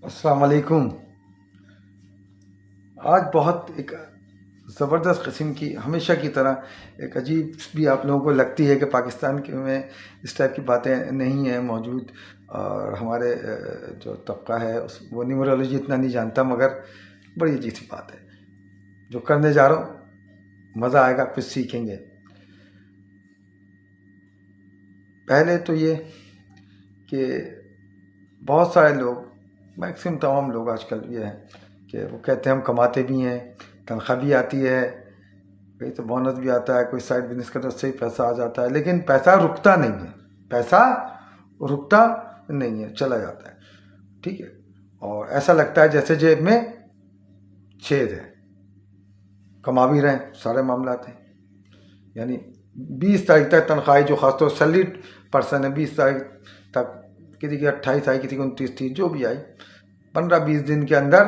अस्सलाम वालेकुम। आज बहुत एक ज़बरदस्त किस्म की हमेशा की तरह एक अजीब भी आप लोगों को लगती है कि पाकिस्तान के में इस टाइप की बातें नहीं हैं मौजूद। और हमारे जो तबका है उस वो न्यूमरोलॉजी इतना नहीं जानता, मगर बड़ी अजीब सी बात है जो करने जा रहा हूँ। मज़ा आएगा, कुछ सीखेंगे। पहले तो ये कि बहुत सारे लोग, मैक्सिमम तमाम लोग आजकल ये हैं कि वो कहते हैं हम कमाते भी हैं, तनख्वाह भी आती है, कहीं तो बोनस भी आता है, कोई साइड बिजनेस करते उससे ही पैसा आ जाता है, लेकिन पैसा रुकता नहीं है। पैसा रुकता नहीं है, चला जाता है। ठीक है। और ऐसा लगता है जैसे जेब में छेद है। कमा भी रहे हैं, सारे मामलात हैं। यानी 20 तारीख तक तनख्वाही, जो खासतौर सैलरीड पर्सन है, 20 तारीख तक, किसी की 28 आई, किसी की 29 थी, जो भी आई, 15-20 दिन के अंदर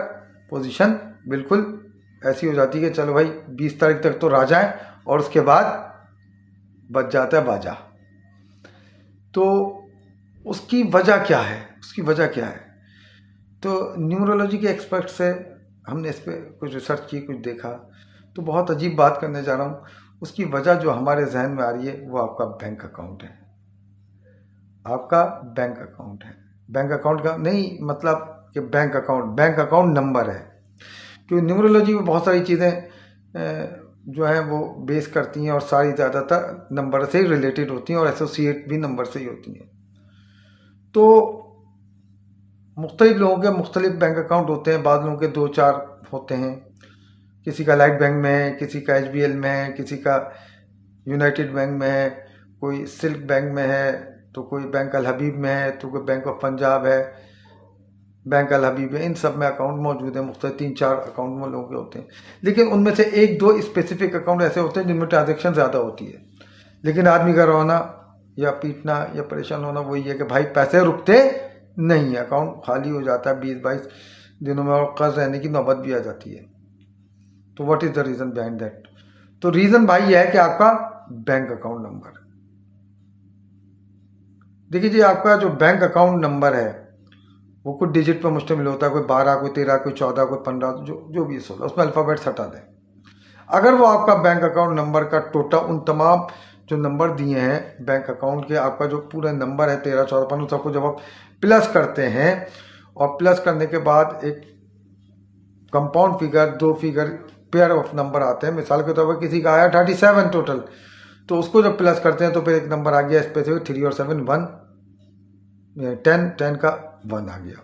पोजीशन बिल्कुल ऐसी हो जाती है कि चलो भाई 20 तारीख तक तो राजा है, और उसके बाद बच जाता है बाजा। तो उसकी वजह क्या है? उसकी वजह क्या है? तो न्यूमरोलॉजी के एक्सपर्ट से हमने इस पर कुछ रिसर्च की, कुछ देखा, तो बहुत अजीब बात करने जा रहा हूँ। उसकी वजह जो हमारे जहन में आ रही है वो आपका बैंक अकाउंट है। आपका बैंक अकाउंट है। बैंक अकाउंट का नहीं मतलब कि बैंक अकाउंट नंबर है। क्योंकि न्यूमरोलॉजी में बहुत सारी चीज़ें जो हैं वो बेस करती हैं, और सारी ज़्यादातर नंबर से ही रिलेटेड होती हैं, और एसोसिएट भी नंबर से ही होती हैं। तो मुख्तलिफ लोगों के मुख्तलिफ बैंक अकाउंट होते हैं। बाद लोगों के 2-4 होते हैं। किसी का लाइट बैंक में है, किसी का HBL में है, किसी का यूनाइटेड बैंक में है, कोई सिल्क बैंक में है, तो कोई बैंक अल हबीब में है, तो कोई बैंक ऑफ पंजाब है, बैंक अल हबीब है। इन सब में अकाउंट मौजूद है। मुख्तलिफ 3-4 अकाउंट में लोगों के होते हैं, लेकिन उनमें से 1-2 स्पेसिफिक अकाउंट ऐसे होते हैं जिनमें ट्रांजेक्शन ज़्यादा होती है। लेकिन आदमी का रोना या पीटना या परेशान होना वही है कि भाई पैसे रुकते नहीं है, अकाउंट खाली हो जाता है 20-22 दिनों में, और कर्ज रहने की नौबत भी आ जाती है। तो what is the reason behind that? तो रीज़न भाई यह है कि आपका बैंक अकाउंट नंबर। देखिए जी, आपका जो बैंक अकाउंट नंबर है वो कुछ डिजिट पर मुश्तमिल होता है। कोई 12, कोई 13, कोई 14, कोई 15, जो भी 16, उसमें अल्फ़ाबेट्स हटा दें। अगर वो आपका बैंक अकाउंट नंबर का टोटल, उन तमाम जो नंबर दिए हैं बैंक अकाउंट के, आपका जो पूरा नंबर है 13, 14, 15, सबको जब आप प्लस करते हैं, और प्लस करने के बाद एक compound figure, 2 figure pair of number आते हैं। मिसाल के तौर पर किसी का आया 37 टोटल, तो उसको जब प्लस करते हैं तो फिर एक नंबर आ गया स्पेसिफिक 3 और 7 1, 10 का 1 आ गया।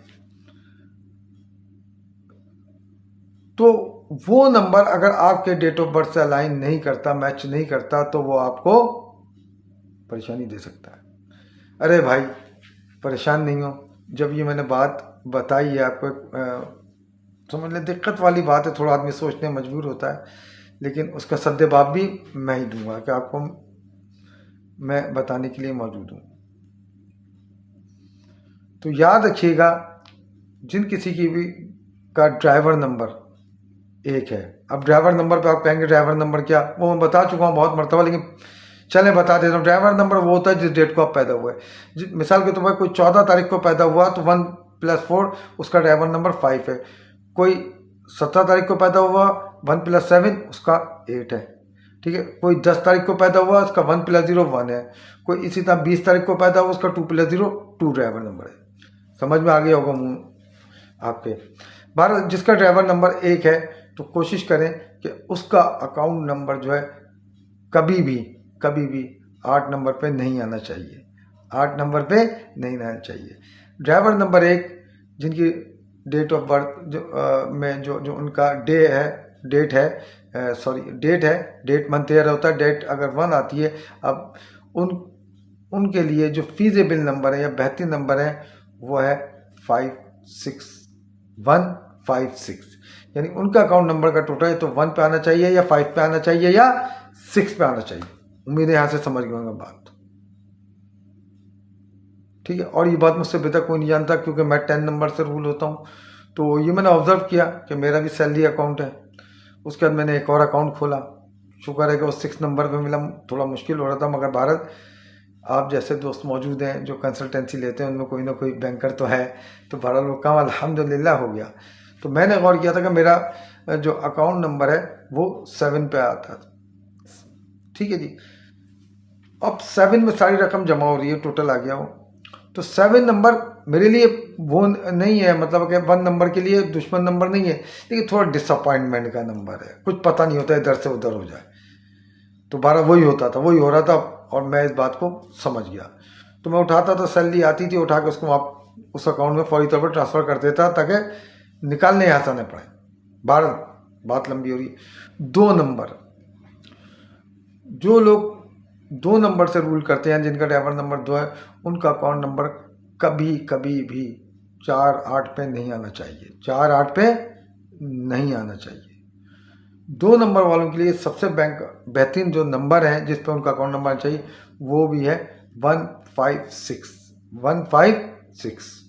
तो वो नंबर अगर आपके डेट ऑफ बर्थ से अलाइन नहीं करता, मैच नहीं करता, तो वो आपको परेशानी दे सकता है। अरे भाई परेशान नहीं हो, जब ये मैंने बात बताई है आपको, समझ लें दिक्कत वाली बात है, थोड़ा आदमी सोचने मजबूर होता है, लेकिन उसका सद्देबाब भी मैं ही दूंगा कि आपको मैं बताने के लिए मौजूद हूँ। तो याद रखिएगा, जिन किसी की भी का ड्राइवर नंबर 1 है। अब ड्राइवर नंबर पे आप कहेंगे ड्राइवर नंबर क्या, वो मैं बता चुका हूँ बहुत मरतबा, लेकिन चले बता देता हूँ। ड्राइवर नंबर वो होता है जिस डेट को आप पैदा हुए। मिसाल के तौर पर कोई 14 तारीख को पैदा हुआ तो 1 + 4 उसका ड्राइवर नंबर 5 है। कोई 17 तारीख को पैदा हुआ, 1 + 7 उसका 8 है। ठीक है। कोई 10 तारीख को पैदा हुआ, उसका 1 + 0 1 है। कोई इसी तरह 20 तारीख को पैदा हुआ, उसका 2 + 0 2 ड्राइवर नंबर है। समझ में आ गया होगा मुँह आपके। बहरहाल जिसका ड्राइवर नंबर 1 है, तो कोशिश करें कि उसका अकाउंट नंबर जो है कभी भी 8 नंबर पे नहीं आना चाहिए। 8 नंबर पे नहीं आना चाहिए। ड्राइवर नंबर 1 जिनकी डेट ऑफ बर्थ में जो उनका डेट है, डेट मंथ ईयर होता है, डेट अगर 1 आती है, अब उनके लिए जो फीजेबल नंबर है या बेहतरीन नंबर है वो है 56156। यानी उनका अकाउंट नंबर का टोटल है तो 1 पे आना चाहिए, या 5 पे आना चाहिए, या 6 पे आना चाहिए। उम्मीद है यहाँ से समझ गए होंगे बात। ठीक है। और ये बात मुझसे बेहतर कोई नहीं जानता, क्योंकि मैं 10 नंबर से रूल होता हूँ। तो ये मैंने ऑब्जर्व किया कि मेरा भी सैलरी अकाउंट है। उसके बाद मैंने एक और अकाउंट खोला। शुक्र है कि वो 6 नंबर पे मिला, थोड़ा मुश्किल हो रहा था, मगर भारत आप जैसे दोस्त मौजूद हैं जो कंसल्टेंसी लेते हैं, उनमें कोई ना कोई बैंकर तो है, तो बहरहाल वो काम अल्हम्दुलिल्लाह हो गया। तो मैंने गौर किया था कि मेरा जो अकाउंट नंबर है वो 7 पे आता था। ठीक है जी, अब 7 में सारी रकम जमा हो रही है, टोटल आ गया वो। तो 7 नंबर मेरे लिए वो नहीं है, मतलब कि 1 नंबर के लिए दुश्मन नंबर नहीं है, लेकिन थोड़ा डिसअपॉइंटमेंट का नंबर है, कुछ पता नहीं होता इधर से उधर हो जाए। तो 12 वही होता था, वही हो रहा था, और मैं इस बात को समझ गया। तो मैं उठाता था, सैलरी आती थी, उठा के उसको आप उस अकाउंट में फौरी तौर पर ट्रांसफ़र कर देता ताकि निकालने आसान न पड़े। बात लंबी हो रही। 2 नंबर, जो लोग 2 नंबर से रूल करते हैं, जिनका ड्राइवर नंबर 2 है, उनका अकाउंट नंबर कभी कभी भी 4-8 पे नहीं आना चाहिए, 4-8 पे नहीं आना चाहिए। 2 नंबर वालों के लिए सबसे बेहतरीन जो नंबर है जिस पे उनका अकाउंट नंबर चाहिए, वो भी है 156।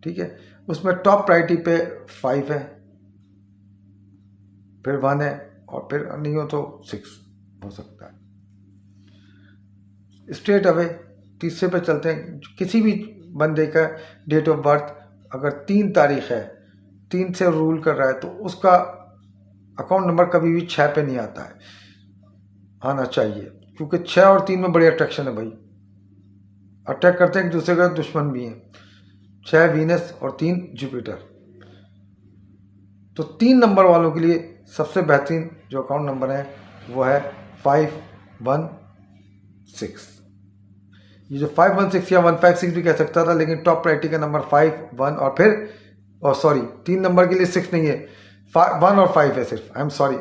ठीक है, उसमें टॉप प्रायोरिटी पे 5 है, फिर 1 है, और फिर नहीं हो तो 6 हो सकता है। स्ट्रेट अवे तीसरे पे चलते हैं। किसी भी बंदे का डेट ऑफ बर्थ अगर 3 तारीख है, 3 से रूल कर रहा है, तो उसका अकाउंट नंबर कभी भी 6 पे नहीं आता है, आना चाहिए, क्योंकि 6 और 3 में बड़ी अट्रैक्शन है भाई, अटैक करते हैं एक दूसरे का, दुश्मन भी हैं। 6 वीनस और 3 जुपिटर। तो 3 नंबर वालों के लिए सबसे बेहतरीन जो अकाउंट नंबर है वो है 516। ये जो 516 या 156 भी कह सकता था, लेकिन टॉप प्रायोरिटी का नंबर 5, 1 और फिर, और सॉरी 3 नंबर के लिए 6 नहीं है, 1 और 5 है सिर्फ। आई एम सॉरी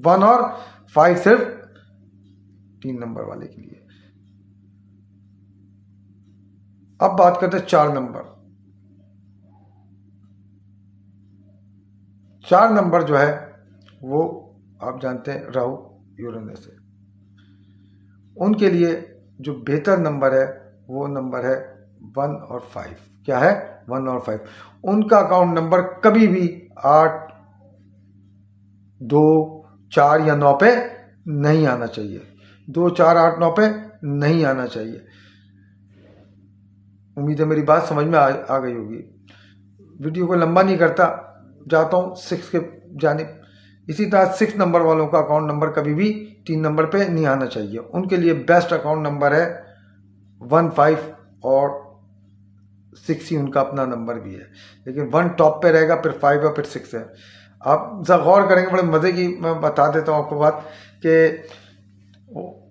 1 और 5 सिर्फ 3 नंबर वाले के लिए। अब बात करते हैं 4 नंबर। 4 नंबर जो है वो आप जानते हैं राहु यूरेनस है। उनके लिए जो बेहतर नंबर है वो नंबर है 1 और 5। क्या है? 1 और 5। उनका अकाउंट नंबर कभी भी 8, 2, 4 या 9 पे नहीं आना चाहिए। 2, 4, 8, 9 पे नहीं आना चाहिए। उम्मीद है मेरी बात समझ में आ गई होगी। वीडियो को लंबा नहीं करता, जाता हूँ 6 के जानिब। इसी तरह 6 नंबर वालों का अकाउंट नंबर कभी भी 3 नंबर पे नहीं आना चाहिए। उनके लिए बेस्ट अकाउंट नंबर है 1, 5 और 6 ही उनका अपना नंबर भी है, लेकिन 1 टॉप पे रहेगा, फिर 5 और फिर 6 है। आप जरा गौर करेंगे, बड़े मज़े की मैं बता देता हूँ आपको बात, कि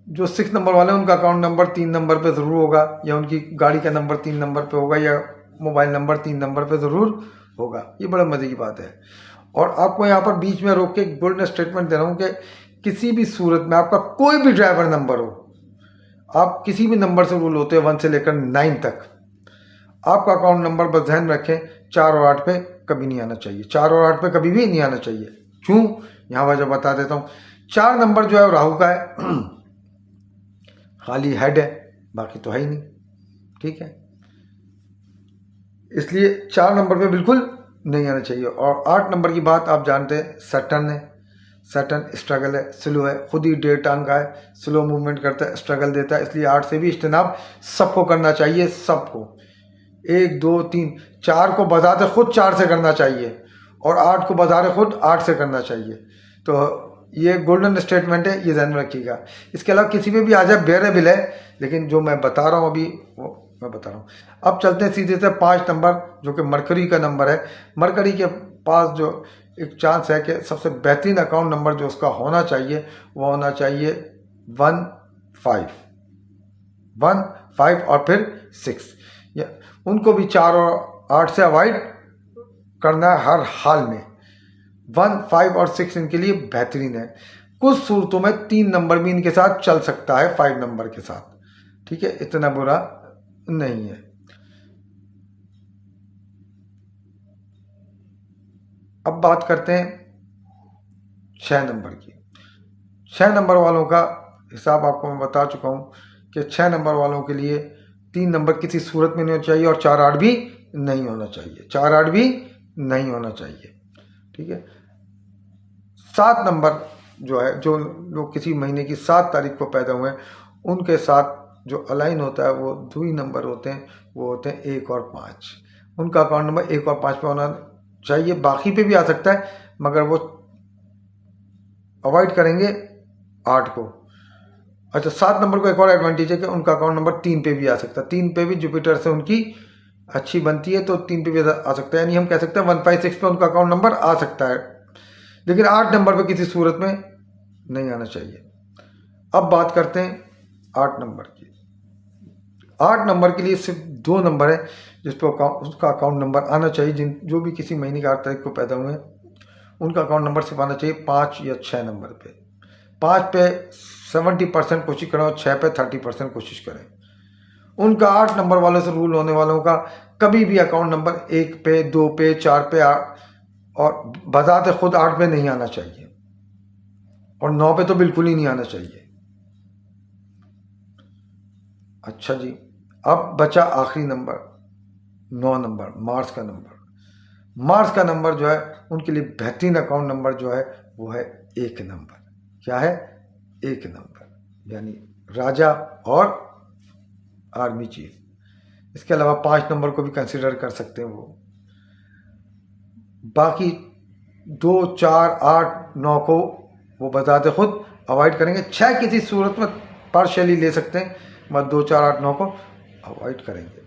जो 6 नंबर वाले हैं उनका अकाउंट नंबर 3 नंबर पे ज़रूर होगा, या उनकी गाड़ी का नंबर 3 नंबर पे होगा, या मोबाइल नंबर 3 नंबर पे ज़रूर होगा। ये बड़ा मज़े की बात है। और आपको यहाँ पर बीच में रोक के गोल्डन स्टेटमेंट दे रहा हूँ कि किसी भी सूरत में आपका कोई भी ड्राइवर नंबर हो, आप किसी भी नंबर से रूल होते हैं 1 से लेकर 9 तक, आपका अकाउंट नंबर बस ध्यान में रखें 4 और 8 पे कभी नहीं आना चाहिए। 4 और 8 पे कभी भी नहीं आना चाहिए। क्यों? यहाँ वजह बता देता हूँ। 4 नंबर जो है वो राहु का है, खाली हेड है, बाकी तो है ही नहीं। ठीक है, इसलिए 4 नंबर पे बिल्कुल नहीं आना चाहिए। और 8 नंबर की बात आप जानते हैं, सैटर्न है। सैटर्न स्ट्रगल है, स्लो है, खुद ही 1.5 टांग का है, स्लो मूवमेंट करता है, स्ट्रगल देता है। इसलिए 8 से भी इज्तनाब सबको करना चाहिए, सबको। 1, 2, 3, 4 को बजाते खुद 4 से करना चाहिए, और 8 को बजाते खुद 8 से करना चाहिए। तो ये गोल्डन स्टेटमेंट है, ये ध्यान में रखिएगा। इसके अलावा किसी पे भी आ जाए वेरिएबल है, लेकिन जो मैं बता रहा हूँ अभी वो मैं बता रहा हूँ। अब चलते हैं सीधे से 5 नंबर, जो कि मरकरी का नंबर है। मरकरी के पास जो एक चांस है कि सबसे बेहतरीन अकाउंट नंबर जो उसका होना चाहिए वो होना चाहिए 1, 5 और फिर 6। या उनको भी 4 और 8 से अवॉइड करना है हर हाल में। 1, 5 और 6 इनके लिए बेहतरीन है। कुछ सूरतों में 3 नंबर भी इनके साथ चल सकता है 5 नंबर के साथ। ठीक है, इतना बुरा नहीं है। अब बात करते हैं 6 नंबर की। 6 नंबर वालों का हिसाब आपको मैं बता चुका हूँ कि 6 नंबर वालों के लिए 3 नंबर किसी सूरत में नहीं होना चाहिए, और 4, 8 भी नहीं होना चाहिए। 4, 8 भी नहीं होना चाहिए। ठीक है, 7 नंबर जो है, जो लोग किसी महीने की 7 तारीख को पैदा हुए हैं, उनके साथ जो अलाइन होता है वो 2 ही नंबर होते हैं, वो होते हैं 1 और 5। उनका अकाउंट नंबर 1 और 5 पे होना चाहिए। बाकी पे भी आ सकता है मगर वो अवॉइड करेंगे 8 को। अच्छा, 7 नंबर को एक और एडवांटेज है कि उनका अकाउंट नंबर 3 पे भी आ सकता है। 3 पे भी जुपिटर से उनकी अच्छी बनती है, तो 3 पे भी आ सकता है। यानी हम कह सकते हैं 156 पे उनका अकाउंट नंबर आ सकता है, लेकिन 8 नंबर पे किसी सूरत में नहीं आना चाहिए। अब बात करते हैं 8 नंबर की। 8 नंबर के लिए सिर्फ 2 नंबर है जिस पर उसका अकाउंट नंबर आना चाहिए। जो भी किसी महीने की 8 तारीख को पैदा हुए हैं उनका अकाउंट नंबर सिर्फ आना चाहिए 5 या 6 नंबर पे। 5 पे 70% कोशिश करें और 6 पे 30% कोशिश करें। उनका 8 नंबर वालों से रूल होने वालों का कभी भी अकाउंट नंबर 1 पे, 2 पे, 4 पे और बजाते खुद 8 पे नहीं आना चाहिए, और 9 पे तो बिल्कुल ही नहीं आना चाहिए। अच्छा जी, अब बचा आखिरी नंबर 9 नंबर, मार्स का नंबर। मार्स का नंबर जो है उनके लिए बेहतरीन अकाउंट नंबर जो है वो है 1 नंबर। क्या है? 1 नंबर, यानी राजा और आर्मी चीफ। इसके अलावा 5 नंबर को भी कंसिडर कर सकते हैं वो। बाकी 2, 4, 8, 9 को वो बताते खुद अवॉइड करेंगे। 6 किसी सूरत में पार्शियली ले सकते हैं, मगर 2, 4, 8, 9 को अवॉइड करेंगे।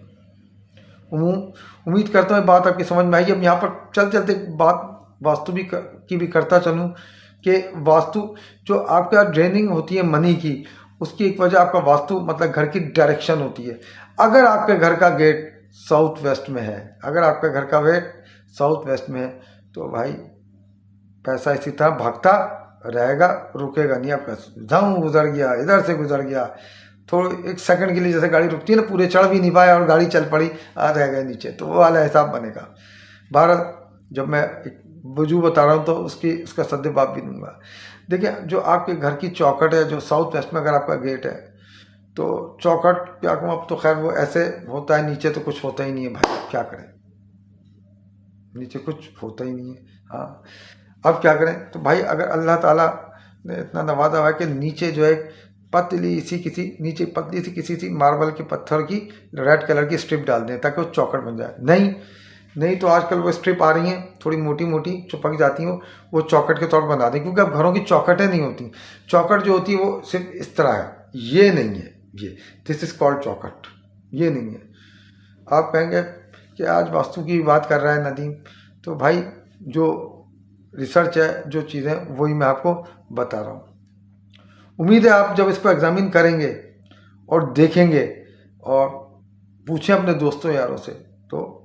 उम्मीद करता हूँ बात आपकी समझ में आई। अब यहाँ पर चलते बात वास्तु की भी करता चलूँ कि वास्तु जो आपका ड्रेनिंग होती है मनी की, उसकी एक वजह आपका वास्तु मतलब घर की डायरेक्शन होती है। अगर आपके घर का गेट साउथ वेस्ट में है, अगर आपके घर का गेट साउथ वेस्ट में है, तो भाई पैसा इसी तरह भागता रहेगा, रुकेगा नहीं। आपका झाऊ गुजर गया, इधर से गुजर गया, थोड़ा 1 सेकंड के लिए जैसे गाड़ी रुकती है ना, पूरे चढ़ भी नहीं पाया और गाड़ी चल पड़ी, आ रह गए नीचे, तो वो वाला हिसाब बनेगा। भारत जब मैं एक वजू बता रहा हूँ तो उसका सद्देबाप भी दूंगा। देखिए, जो आपके घर की चौखट है, जो साउथ वेस्ट में अगर आपका गेट है, तो चौखट क्या कहूँ, अब तो खैर वो ऐसे होता है, नीचे तो कुछ होता ही नहीं है भाई, क्या करें, नीचे कुछ होता ही नहीं है। हाँ, अब क्या करें? तो भाई अगर अल्लाह ताला ने इतना नवाजा हुआ है कि नीचे जो है पतली सी किसी मार्बल के पत्थर की रेड कलर की स्ट्रिप डाल दें ताकि वो चौखट बन जाए। नहीं तो आजकल वो स्ट्रिप आ रही हैं थोड़ी मोटी मोटी, चिपक जाती हैं, वो चौखट के तौर पर बना दें, क्योंकि अब घरों की चौखटें नहीं होती। चौखट जो होती है वो सिर्फ इस तरह है, ये नहीं है, ये दिस इज कॉल्ड चौखट, ये नहीं है। आप कहेंगे कि आज वास्तु की बात कर रहा है नदीम, तो भाई जो रिसर्च है, जो चीज़ें, वही मैं आपको बता रहा हूँ। उम्मीद है आप जब इसको एग्जामिन करेंगे और देखेंगे और पूछें अपने दोस्तों यारों से, तो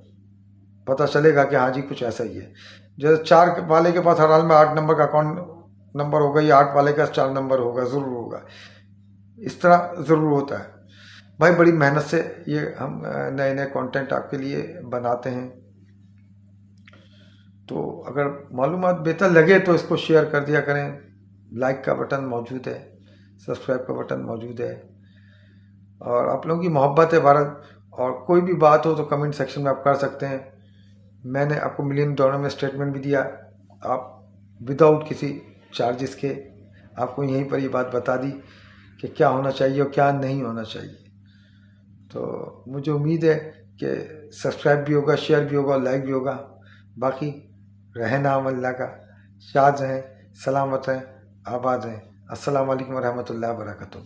पता चलेगा कि हाँ जी कुछ ऐसा ही है। जैसे 4 वाले के पास हर हाल में 8 नंबर का अकाउंट नंबर होगा, या 8 वाले का 4 नंबर होगा, ज़रूर होगा, इस तरह ज़रूर होता है। भाई बड़ी मेहनत से ये हम नए नए कंटेंट आपके लिए बनाते हैं, तो अगर मालूमात बेहतर लगे तो इसको शेयर कर दिया करें। लाइक का बटन मौजूद है, सब्सक्राइब का बटन मौजूद है, और आप लोगों की मोहब्बत है भारत। और कोई भी बात हो तो कमेंट सेक्शन में आप कर सकते हैं। मैंने आपको $1,000,000 में स्टेटमेंट भी दिया, आप विदाउट किसी चार्जेस के आपको यहीं पर ये बात बता दी कि क्या होना चाहिए और क्या नहीं होना चाहिए। तो मुझे उम्मीद है कि सब्सक्राइब भी होगा, शेयर भी होगा, लाइक भी होगा। बाकी रहे नाम अल्लाह का, शाद रहें, सलामत रहें, आबाद रहें। अस्सलाम वालेकुम रहमतुल्लाहि व बरकातुहू।